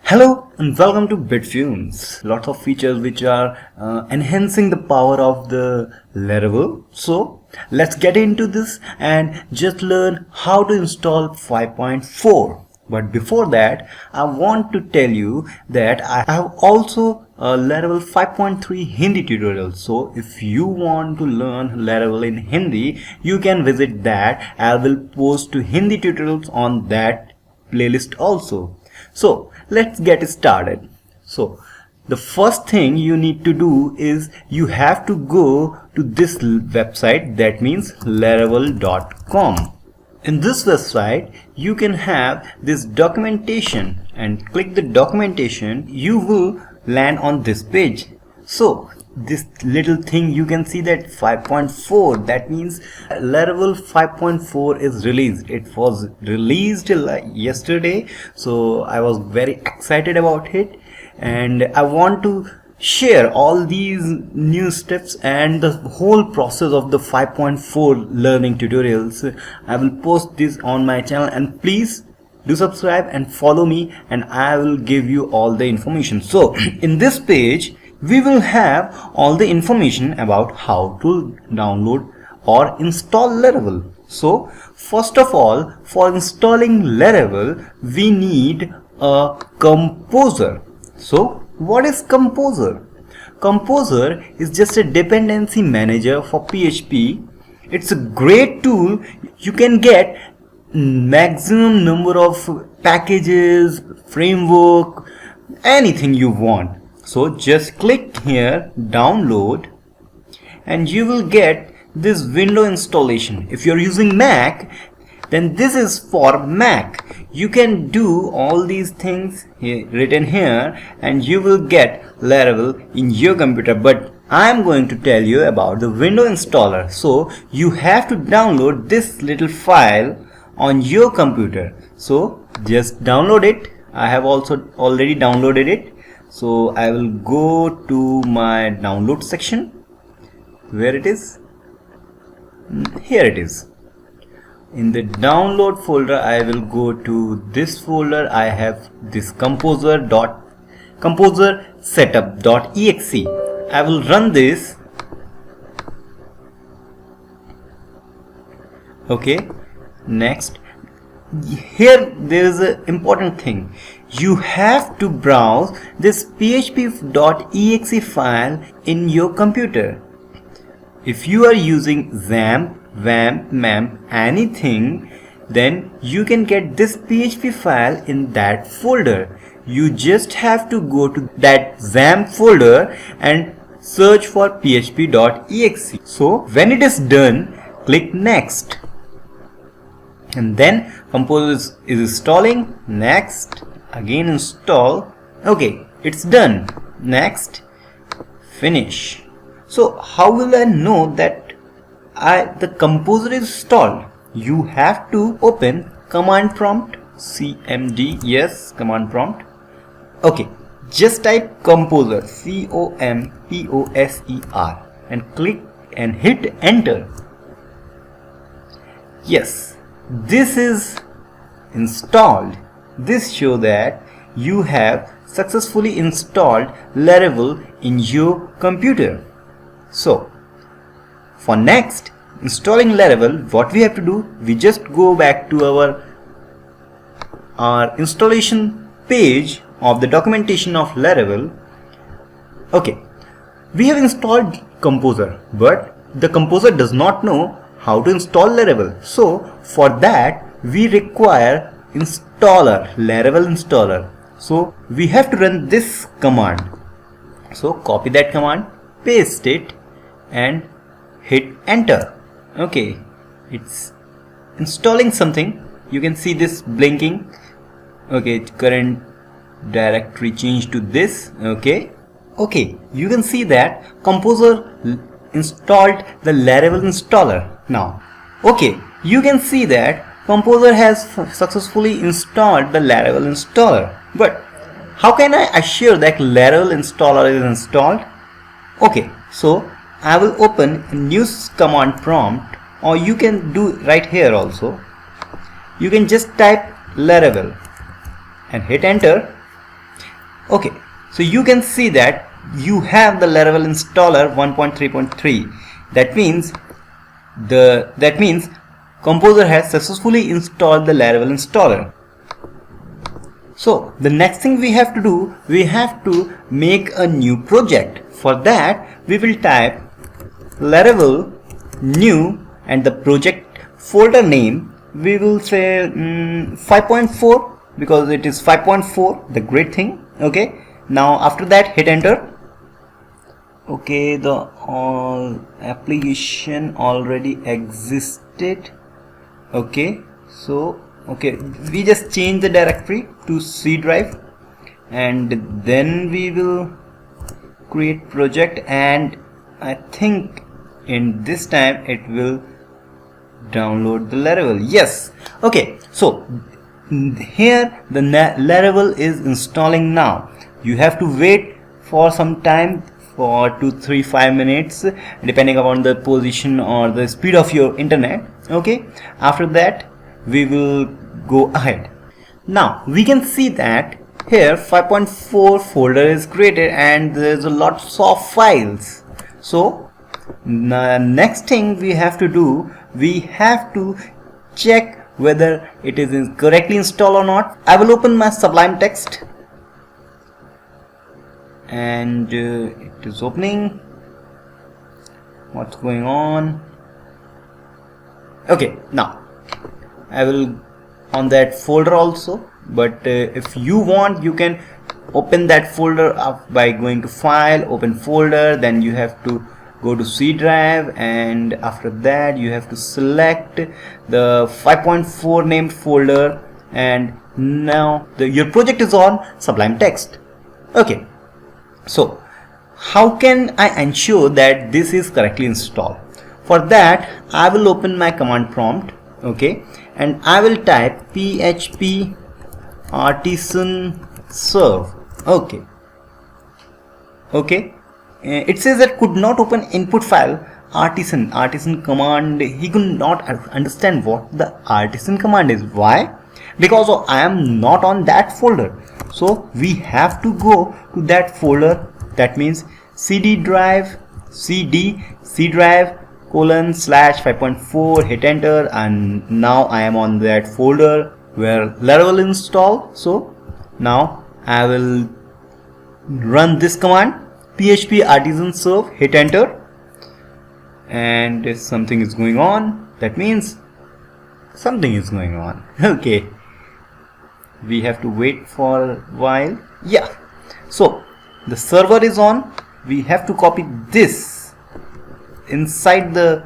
Hello and welcome to Bitfumes. Lots of features which are enhancing the power of the Laravel. So let's get into this and just learn how to install 5.4. But before that, I want to tell you that I have also a Laravel 5.3 Hindi tutorial. So if you want to learn Laravel in Hindi, you can visit that. I will post Hindi tutorials on that playlist also. So let's get started. So the first thing you need to do is you have to go to this website, that means laravel.com. In this website you can have this documentation, and click the documentation, you will land on this page. So this little thing you can see that 5.4, that means Laravel 5.4 is released. It was released yesterday, so I was very excited about it, and I want to share all these new steps and the whole process of the 5.4 learning tutorials. I will post this on my channel, and please do subscribe and follow me, and I will give you all the information. So in this page we will have all the information about how to download or install Laravel. So first of all, for installing Laravel we need a composer. So what is composer? Composer is just a dependency manager for PHP. It's a great tool. You can get maximum number of packages, framework, anything you want. So just click here, download, and you will get this window installation. If you're using Mac, then this is for Mac. You can do all these things here, written here, and you will get Laravel in your computer. But I'm going to tell you about the window installer. So you have to download this little file on your computer. So just download it. I have also already downloaded it. So I will go to my download section. Where it is? Here it is. In the download folder I will go to this folder. I have this composer setup.exe. I will run this. Okay, next, here there is an important thing. You have to browse this php.exe file in your computer. If you are using XAMPP, WAMP, MAMP, anything, then you can get this PHP file in that folder. You just have to go to that XAMPP folder and search for php.exe. So when it is done, click next, and then Composer is installing. Next, again install. Okay, it's done. Next, finish. So how will I know that the composer is installed? You have to open command prompt, cmd, yes, command prompt. Okay, just type composer, composer, and click and hit enter. Yes, this is installed. This shows that you have successfully installed Laravel in your computer. So for next installing Laravel, what we have to do, we just go back to our installation page of the documentation of Laravel. Okay, we have installed composer, but the composer does not know how to install Laravel. So for that we require installer, Laravel installer. So we have to run this command. So copy that command, paste it, and hit enter. Okay, it's installing something. You can see this blinking. Okay, current directory changed to this. Okay, you can see that composer installed the Laravel installer now. Okay, you can see that composer has successfully installed the Laravel installer. But how can I assure that Laravel installer is installed? Okay, so I will open a new command prompt, or you can do right here also. You can just type Laravel and hit enter. Okay, so you can see that you have the Laravel installer 1.3.3. That means Composer has successfully installed the Laravel installer. So the next thing we have to do, we have to make a new project. For that, we will type Laravel new and the project folder name we will say 5.4 because it is 5.4, the great thing. Okay, now after that hit enter. Okay, the application already existed. Okay, so okay, we just change the directory to C drive and then we will create project, and I think in this time it will download the Laravel. Yes. Okay, so here the Laravel is installing now. You have to wait for some time, for 2, 3, 5 minutes depending upon the position or the speed of your internet. Okay, after that we will go ahead. Now we can see that here 5.4 folder is created and there's a lots of files. So the next thing we have to do, we have to check whether it is correctly installed or not. I will open my Sublime Text and it is opening. What's going on? Okay, now I will on that folder also, but if you want you can open that folder up by going to file, open folder, then you have to go to C drive and after that you have to select the 5.4 named folder, and now your project is on Sublime Text. Okay, so how can I ensure that this is correctly installed? For that I will open my command prompt, okay, and I will type php artisan serve. Okay, it says that could not open input file. Artisan command, he could not understand what the artisan command is. Why? Because I am not on that folder. So we have to go to that folder, that means cd drive :/5.4, hit enter, and now I am on that folder where Laravel install. So now I will run this command php artisan serve, hit enter, and something is going on. That means something is going on. Okay, we have to wait for a while. Yeah, so the server is on. We have to copy this inside the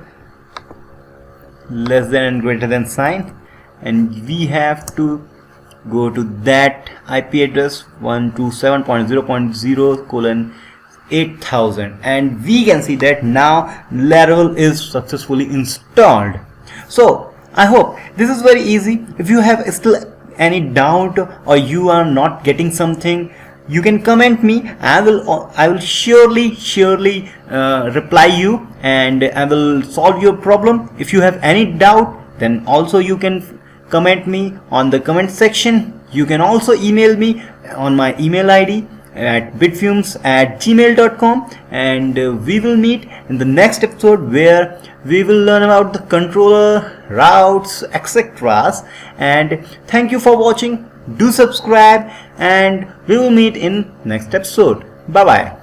less than and greater than sign, and we have to go to that IP address 127.0.0:8000, and we can see that now Laravel is successfully installed. So I hope this is very easy. If you have still any doubt or you are not getting something, you can comment me. I will surely reply you and I will solve your problem. If you have any doubt, then also you can comment me on the comment section. You can also email me on my email ID at bitfumes@gmail.com, and we will meet in the next episode where we will learn about the controller, routes, etc. And thank you for watching. Do subscribe and we will meet in next episode. Bye bye.